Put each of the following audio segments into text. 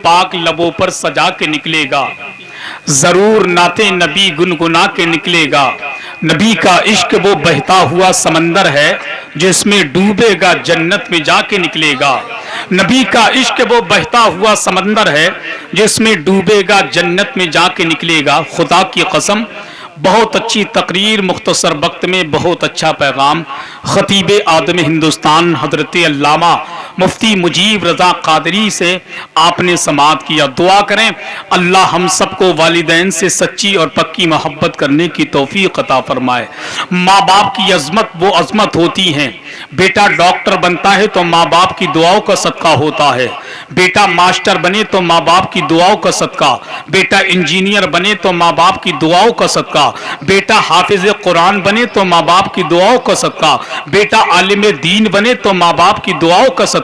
पाक लबों पर सजा के निकलेगा, जरूर नाते नबी गुनगुना के निकलेगा। नबी का इश्क वो बहता हुआ समंदर है जिसमें डूबेगा जन्नत में जाके निकलेगा। नबी का इश्क वो बहता हुआ समंदर है जिसमें डूबेगा जन्नत में जाके निकलेगा। खुदा की कसम, बहुत अच्छी तकरीर, मुख्तसर वक्त में बहुत अच्छा पैगाम। खतीब आदम हिंदुस्तान हजरत अल्लामा मुफ्ती मुजीब रजा कादरी से आपने समाअत किया। दुआ करें अल्लाह हम सबको वालिदैन से सच्ची और पक्की मोहब्बत करने की तौफीक अता फरमाए। माँ बाप की अजमत वो अजमत होती हैं। बेटा डॉक्टर बनता है तो माँ बाप की दुआओं का सदका होता है। बेटा मास्टर बने तो माँ बाप की दुआओं का सदका। बेटा इंजीनियर बने तो माँ बाप की दुआओं का सदका। बेटा हाफिज कुरान बने तो माँ बाप की दुआओं का सदका। बेटा आलिम दीन बने तो माँ बाप की दुआओं का सदका।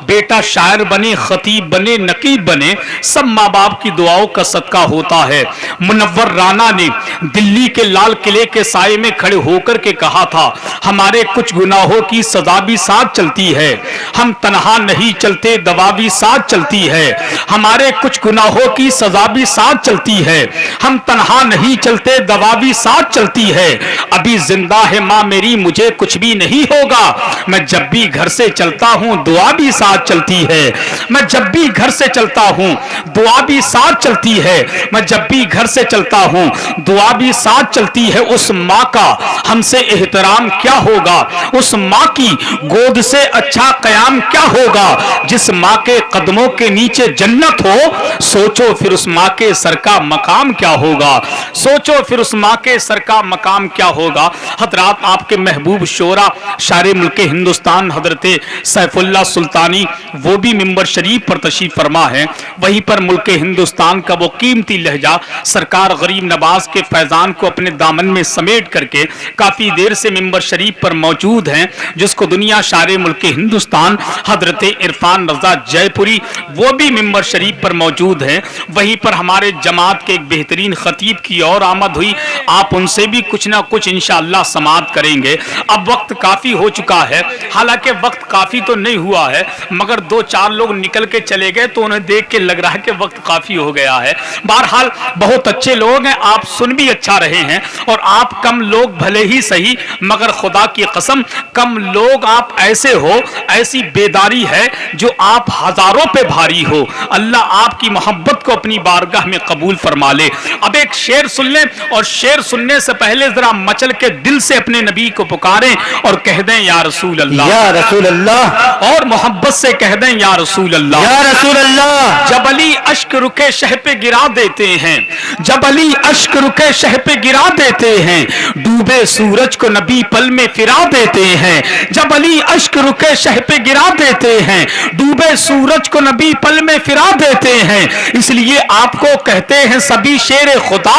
बेटा शायर बने, खतीब बने, नकीब बने, सब माँ बाप की दुआओं का सदका होता है। मुनव्वर राना ने दिल्ली के लाल किले के साये में खड़े होकर के कहा था, हमारे कुछ गुनाहों की सजा भी साथ चलती है, हम तन्हा नहीं चलते, दवा भी साथ चलती है। हमारे कुछ गुनाहों की सजा भी साथ चलती है, हम तन्हा नहीं चलते, दवा भी साथ चलती है। अभी जिंदा है माँ मेरी, मुझे कुछ भी नहीं होगा, मैं जब भी घर से चलता हूँ दुआ भी साथ चलती है। मैं जब भी घर से चलता हूँ दुआ भी साथ चलती है। मैं जब भी घर से चलता हूँ दुआ भी साथ चलती है। उस माँ का हमसे एहतराम क्या होगा, उस माँ की गोद से अच्छा कयाम क्या होगा। जिस माँ के कदमों के नीचे जन्नत हो, सोचो फिर उस माँ के सर का मकाम क्या होगा, सोचो फिर उस माँ के सर का मकाम क्या होगा। हजरात, आपके महबूब शोरा शारे मुल्क हिंदुस्तान हजरत सैफुल्लाह सुल्तानी वो भी मिंबर शरीफ पर तशरीफ फरमा है। वहीं पर मुल्क हिंदुस्तान का वो कीमती लहजा सरकार गरीब नवाज के फैजान को अपने दामन में समेट करके काफी देर से मिंबर शरीफ पर मौजूद हैं, जिसको दुनिया शारे मुल्क हिंदुस्तान हजरत इरफान रजा जयपुरी वो भी मिंबर शरीफ पर मौजूद हैं। वहीं पर हमारे जमात के एक बेहतरीन खतीब की और आमद हुई, आप उनसे भी कुछ ना कुछ इंशाअल्लाह समाअत करेंगे। अब वक्त काफी हो चुका है, हालांकि वक्त काफी तो नहीं हुआ है, मगर दो चार लोग निकल के चले गए तो उन्हें देख के लग रहा है कि वक्त काफी हो गया है। बहरहाल बहुत अच्छे लोग हैं, आप सुन भी अच्छा रहे हैं, और आप कम लोग भले ही सही, मगर खुदा की कसम कम लोग आप ऐसे हो, ऐसी बेदारी है जो आप हजारों पे भारी हो। अल्लाह आपकी मोहब्बत को अपनी बारगाह में कबूल फरमा ले। अब एक शेर सुन लें, और शेर सुनने से पहले जरा मचल के दिल से अपने नबी को पुकारें और कह दें या रसूल अल्लाह, या रसूल अल्लाह, और मोहब्बत से कह दें या रसूल अल्लाह, या रसूल अल्लाह। जब अली अश्क रुके शह पे गिरा देते हैं, जब अली अश्क रुके शह पे गिरा देते हैं, डूबे सूरज को नबी पल में फिरा देते हैं। जब अली अश्क रुके शह पे गिरा देते हैं, डूबे सूरज को नबी पल में फिरा देते हैं। इसलिए आपको कहते हैं सभी शेर खुदा,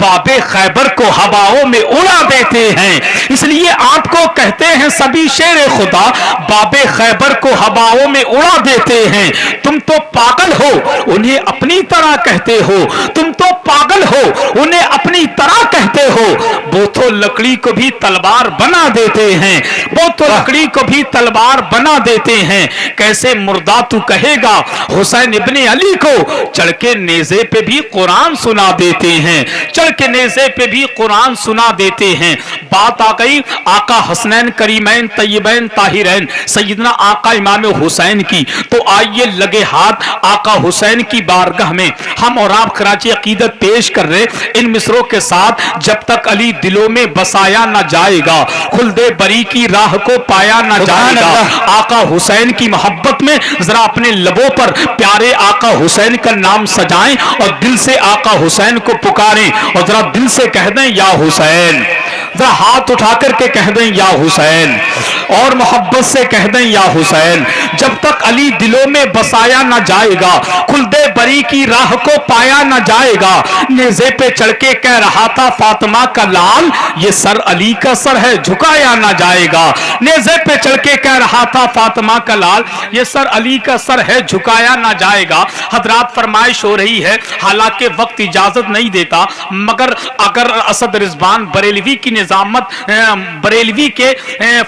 बाबे खैबर को हवाओं में उड़ा देते हैं। इसलिए आपको कहते हैं सभी शेर खुदा, बाबे खैबर को हवाओं में उड़ा देते हैं। तुम तो पागल हो, उन्हें अपनी तरह कहते हो, तुम तो पागल हो, उन्हें अपनी तरह कहते हो। वो तो लकड़ी को भी तलवार बना देते हैं, वो तो लकड़ी को भी तलवार बना देते हैं। कैसे मुर्दा तू कहेगा हुसैन इब्ने अली को, चढ़ के नेज़े पे भी कुरान सुना देते हैं, चढ़ के नेज़े पे भी कुरान सुना देते हैं। बात आ गई आका हसनैन करीमैन तय्यबैन ताहिरैन सैयदना आका इमाम हुसैन की, तो आइए लगे हाथ आका हुसैन की बारगाह में हम और आप खराजे अकीदत पेश कर रहे इन मिसरों के साथ। जब तक अली दिलों में बसाया ना जाएगा, खुल्दे बरी की राह को पाया ना जाएगा। आका हुसैन की मोहब्बत में जरा अपने लबों पर प्यारे आका हुसैन का नाम सजाएं और दिल से आका हुसैन को पुकारें, और जरा दिल से कह दें या हुसैन, जरा हाथ उठा करके कह दें या हुसैन, और मोहब्बत से कह दें या हुसैन। जब तक अली दिलों में बसाया ना जाएगा, खुल्दे बरी की राह को पाया ना जाएगा। नेज़े पे चढ़ के कह रहा था फातिमा का लाल, ये सर अली का सर है झुकाया ना जाएगा। नेज़े पे चढ़ के कह रहा था फातिमा का लाल, ये सर अली का सर है झुकाया ना जाएगा। हजरात फरमाइश हो रही है, हालांकि वक्त इजाजत नहीं देता, मगर अगर असद रिजवान बरेलवी की निजामत बरेलवी के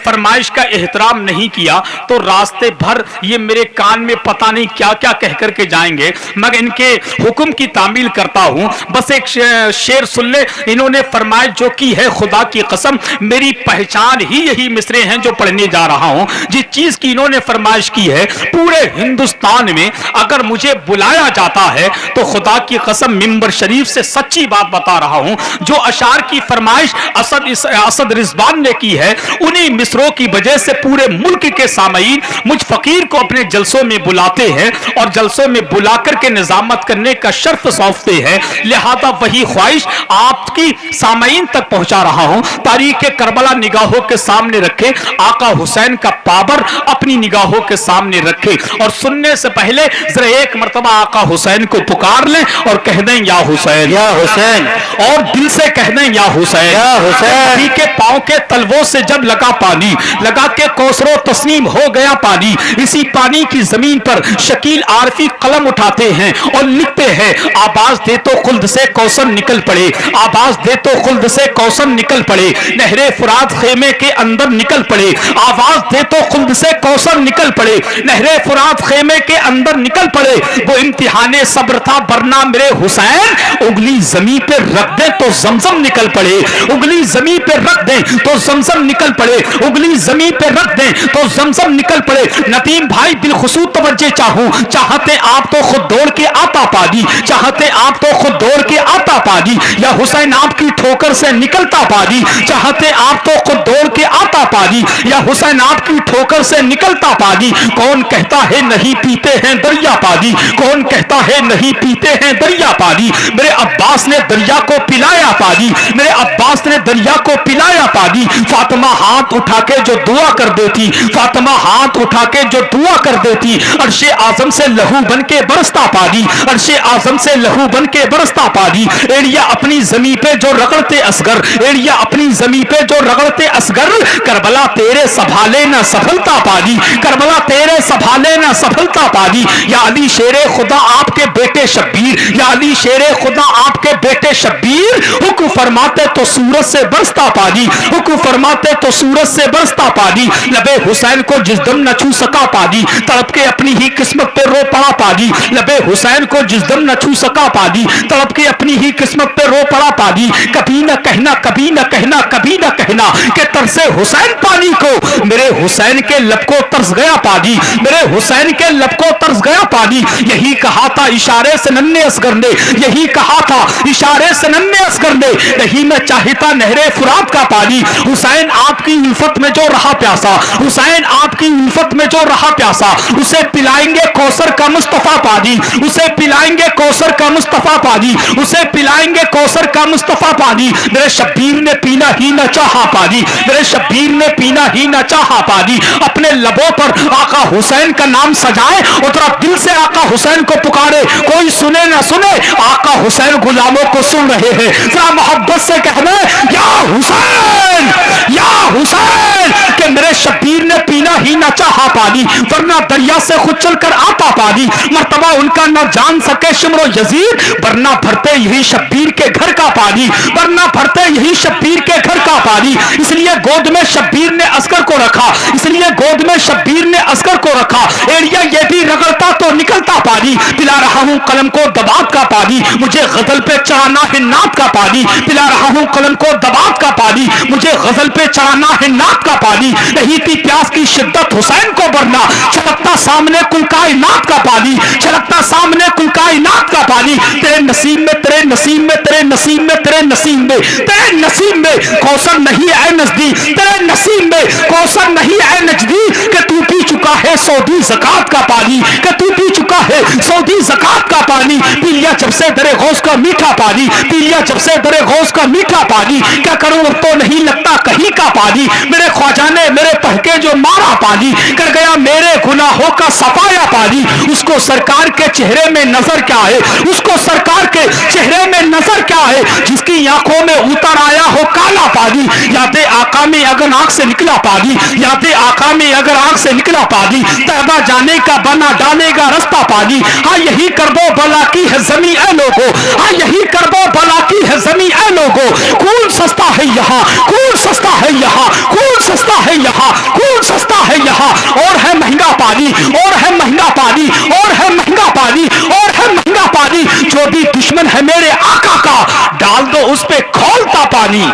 फरमाइश का एहतराम नहीं किया तो रास्ते भर ये मेरे कान में पता नहीं क्या क्या कह करके जाएंगे, मगर इनके हुक्म की तामील करता हूं। बस एक शेर सुन ले, इन्होंने फरमाइश जो की है खुदा की कसम, मेरी पहचान ही यही मिसरे हैं जो पढ़ने जा रहा हूं। जिस चीज की इन्होंने फरमाइश की है, पूरे हिंदुस्तान में अगर मुझे बुलाया जाता है तो खुदा की कसम मिंबर शरीफ से सच्ची बात बता रहा हूं, जो अशार की फरमाइश असद रिजवान ने की है, उन्हीं मिसरों की वजह से पूरे मुल्क के सामईन मुझ फकीर को अपने जलसों में बुलाते हैं और जलसों में बुला करके निजामत करने का शर्त सौंपते हैं। लिहाजा वही ख्वाहिश आपकी सामईन तक पहुंचा रहा हूं। तारीख करबला निगाहों के सामने रखे, आका हुसैन का पावर अपनी निगाहों के सामने रखे और सुनने से पहले जरा एक मर्तबा आका हुसैन को पुकार लें और कह दें या हुसैन, या हुसैन, और दिल से कह दें या हुसैन, या हुसैन। नबी के पांव के तलवों से जब लगा पानी, लगा के कौसरो तस्नीम हो गया पानी, इसी पानी की जमीन पर शकील आरफी कलम उठाते हैं और लिखते हैं, आवाज दे तो खुल्द से कौसर निकल पड़े, आवाज दे तो खुल्द से कौसर निकल पड़े, नहरे फुरात खेमे के अंदर निकल पड़े, आवाज दे तो खुल्द से कौसर निकल पड़े, नहरे फुरात खेमे के अंदर निकल पड़े। वो इम्तिहाने सब्र था वरना मेरे हुसैन, उंगली जमीन पे रख दे तो जमजम निकल पड़े, उंगली जमीन पे रख दे तो जमजम निकल पड़े, उंगली जमीन पे रख दे तो जमजम निकल पड़े। नतीम भाई बिलखुसूस तवज्जो चाहूं, चाहते आप तो खुद दौड़ के आता पाजी, चाहते आप तो खुद दौड़ के आता पाजी, या हुसैन आपकी ठोकर से निकलता पाजी, चाहते आप तो खुद दौड़ के आता पाजी, या हुसैन आपकी ठोकर से निकलता पाजी। कौन कहता है नहीं पीते हैं दरिया पाजी, कौन कहता है नहीं पीते हैं दरिया पाजी। मेरे अब्बास ने दरिया को पिलाया पाजी, मेरे अब्बास ने दरिया को पिलाया पाजी। फातिमा हाथ उठा के जो दुआ कर देती, फातिमा हाथ उठा के जो दुआ कर देती, अर्शे आजम से लहू बन के बरसता पाजी, अर्शे आजम से लहू बन के बरसता पाजी। एड़िया अपनी जमी पे जो रगड़ते असगर, एड़िया अपनी जमी पे जो रगड़ते असगर, करबला तेरे संभाले ना सफलता पाजी, करबला तेरे संभाले ना सफलता पाजी। या अली शेरे खुदा आपके बेटे शब्बीर, या अली शेरे खुदा आपके बेटे शब्बीर, हुक्म फरमाते तो सूरज से बरसता पाजी, हुक्म फरमाते तो सूरज से बरसता पाजी। लबे हुसैन को जिस दम न छू सका पाजी, तड़प के अपनी ही किस्मत पे रो पड़ा पाजी, लबे हुसैन को जिस दम न छू सका पाजी, तड़प के अपनी ही किस्मत पे रो पड़ा पाजी। कभी न कहना, कभी न कहना, कभी न कहना कि तरसे हुसैन पानी को, मेरे हुसैन के लब को तरस गया पाजी, मेरे हुसैन के लब को तरस गया पाजी। यही कहा था इशारे से नन्हे असगर ने, यही कहा था इशारे से नन्हे असगर ने, नहीं मैं चाहता नहरे फुरात का पानी। हुसैन आपकी उल्फत में जो रहा प्यासा, हुसैन आपकी उल्फत में जो रहा प्यासा, उसे पिलाएंगे कौसर का मुस्तफा पाजी, उसे पिलाएंगे कौसर का मुस्तफा पाजी, उसे पिलाएंगे कौसर का मुस्तफा पाजी। मेरे शब्बीर ने पीना ही न चाहा पाजी, मेरे शब्बीर ने पीना ही न चाहा पाजी। अपने लबों पर आका हुसैन का नाम सजाए और थोड़ा दिल से आका हुसैन को पुकारे, कोई सुने ना सुने आका हुसैन गुलामों को सुन रहे हैं। जरा मोहब्बत से कहना या हुसैन, या हुसैन, कि मेरे शब्बीर ने पीना ही न चाहा पानी वरना दरिया से खुद चलकर आता पानी। मर्तबा उनका न जान सके शिमरो यजीद, वरना भरते यही शब्बीर के घर का पानी, वरना भरते यही शब्बीर के घर का पानी। इसलिए गोद में शब्बीर ने असगर को रखा, इसलिए गोद में शब्बीर ने असगर को रखा। एड़िया ये भी रगड़ता तो निकलता पानी, पिला रहा हूं कलम को दबात का पानी, मुझे गजल पे चढ़ाना है नात का पानी, पिला रहा हूं कलम को दबात का पानी, मुझे गजल पे चढ़ाना है नात का पानी। नहीं थी प्यास की शिद्दत हुसैन को वरना छलकता सामने कुल कायनात का पानी, छलकता सामने कुल कायनात का पानी। तेरे नसीब में, तेरे नसीब में, तेरे नसीब में, तेरे नसीब में, तेरे नसीब में कौसर नहीं है नजदीक, तेरे नसीब में कौसर नहीं है नजदीक, कि तू पी चुका है सऊदी ज़कात का पानी, कि तू पी चुका है सऊदी ज़कात का पानी। पी लिया जब से दरे गौस का मीठा पानी, पी लिया जब से दरे गौस का मीठा पानी। क्या करूं अब तो नहीं लगता कहीं का पानी, मेरे ख्वाजा ने मेरे पहके जो मारा पानी, कर गया मेरे गुनाहों का सफाया पानी। उसको सरकार के चेहरे में नजर क्या है, उसको सरकार के चेहरे में नजर क्या है, जिसकी आंखों में उतर आया हो काला पानी। यादें आका में अगर आंख से निकला पानी, यादें आका में अगर आंख से निकला पानी, तैबा जाने का बना डालेगा रास्ता पानी। हाँ यही करबो बला की है जमी ए लोगो, हाँ यही करबो बला की है जमी ए लोगो। खून सस्ता है यहाँ, खून सस्ता है यहाँ, खून सस्ता है यहाँ, खून सस्ता है यहाँ। और है महंगा पानी, और है महंगा पानी, और है महंगा पानी, और है महंगा पानी। जो भी दुश्मन है मेरे आका का, डाल दो उस पे खौलता पानी।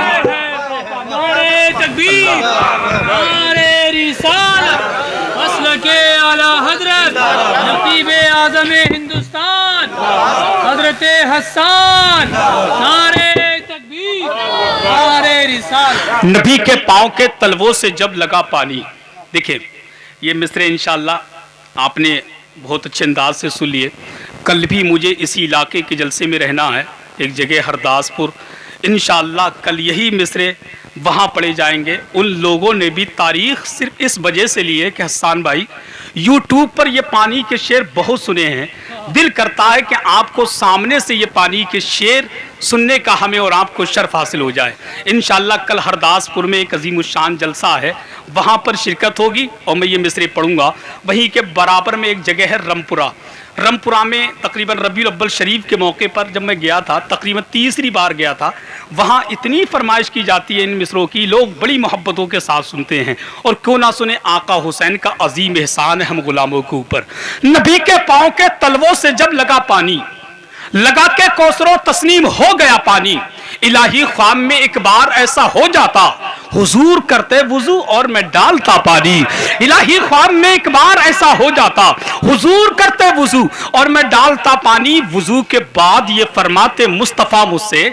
नारे तकबीर, नारे रिसालत, मसलके आला हजरत नकीबे आज़म हिंदुस्तान हजरत हसन। नारे तकबीर, नारे रिसालत। नबी के पांव के तलवों से जब लगा पानी। देखिए ये मिसरे इंशाअल्लाह आपने बहुत अच्छे अंदाज से सुन लिए। कल भी मुझे इसी इलाके के जलसे में रहना है, एक जगह हरदासपुर। इंशाअल्लाह कल यही मिसरे वहाँ पढ़े जाएंगे। उन लोगों ने भी तारीख सिर्फ इस वजह से ली है कि हसन भाई यूट्यूब पर ये पानी के शेर बहुत सुने हैं, दिल करता है कि आपको सामने से ये पानी के शेर सुनने का हमें और आपको शर्फ हासिल हो जाए। इंशाअल्लाह कल हरदासपुर में एक अजीमुशान जलसा है, वहाँ पर शिरकत होगी और मैं ये मिसरे पढ़ूंगा। वहीं के बराबर में एक जगह है रमपुरा। रमपुरा में तकरीबन रबीउल अव्वल शरीफ के मौके पर जब मैं गया था, तकरीबन तीसरी बार गया था, वहाँ इतनी फरमाइश की जाती है इन मिसरों की, लोग बड़ी मोहब्बतों के साथ सुनते हैं। और क्यों ना सुने, आका हुसैन का अजीम एहसान है हम गुलामों के ऊपर। नबी के पाँव के तलवों से जब लगा पानी, लगा के कौसरो तस्नीम हो गया पानी। इलाही ख्वाब में एक बार ऐसा हो जाता, हुजूर करते वुजू और मैं डालता पानी। इलाही ख्वाब में एक बार ऐसा हो जाता, हुजूर करते वुजू और मैं डालता पानी। वुजू के बाद ये फरमाते मुस्तफ़ा मुझसे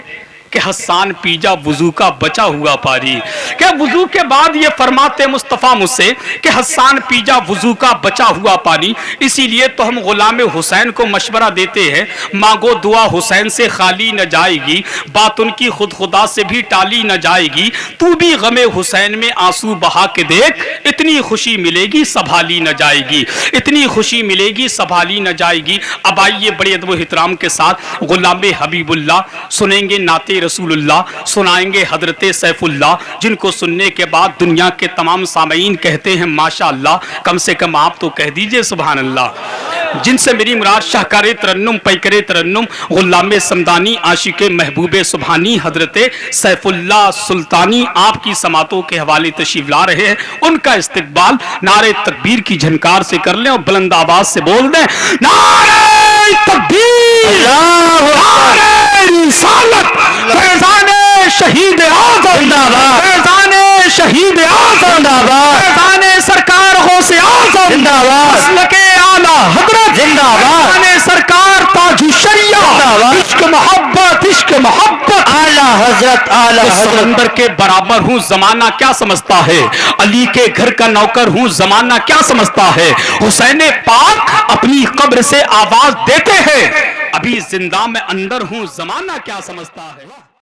कि हसन पीजा वुजू का बचा हुआ पानी। क्या वुजू के बाद ये फरमाते मुस्तफ़ा मुझसे कि हसन पीजा वुजू का बचा हुआ पानी। इसीलिए तो हम गुलाम हुसैन को मशवरा देते हैं, मांगो दुआ हुसैन से खाली न जाएगी, बात उनकी खुद खुदा से भी टाली न जाएगी। तू भी गमे हुसैन में आंसू बहा के देख, इतनी खुशी मिलेगी संभाली न जाएगी, इतनी खुशी मिलेगी संभाली न जाएगी। अब आइए बड़े अदब व एहतराम के साथ गुलाम हबीबुल्लाह सुनेंगे नाते रसूलुल्लाह, सुनाएंगे हजरत सैफुल्लाह, जिनको सुनने के बाद दुनिया के तमाम सामईन कहते हैं माशा अल्लाह। कम से कम आप तो कह दीजिए सुभान अल्लाह। जिनसे मेरी मुराद शाहकार तरन्नुम, पैकर तरन्नुम, गुलाम समदानी, आशिक महबूब सुबहानी हजरत सैफुल्लाह सुल्तानी आपकी समातों के हवाले तशरीफ ला रहे हैं। उनका इस्तकबाल नारे तकबीर की झनकार से कर लें और बुलंद आवाज से बोल दें, नारे तकबीर, नारे रिसालत, फैज़ाने शहीद आज़म जिंदाबाद, फैज़ाने शहीद आज़म जिंदाबाद, फैज़ाने सरकार गौसे आज़म जिंदाबाद, मसलके आला हज़रत जिंदाबाद, फैज़ाने सरकार ताजु शरिया जिंदाबाद, इश्क मोहब्बत, इश्क मोहब्बत, आला हज़रत, आला हज़रत। समंदर के बराबर हूँ, जमाना क्या समझता है, अली के घर का नौकर हूँ, जमाना क्या समझता है। हुसैन पाक अपनी कब्र से आवाज देते हैं, अभी जिंदा में अंदर हूँ, जमाना क्या समझता है।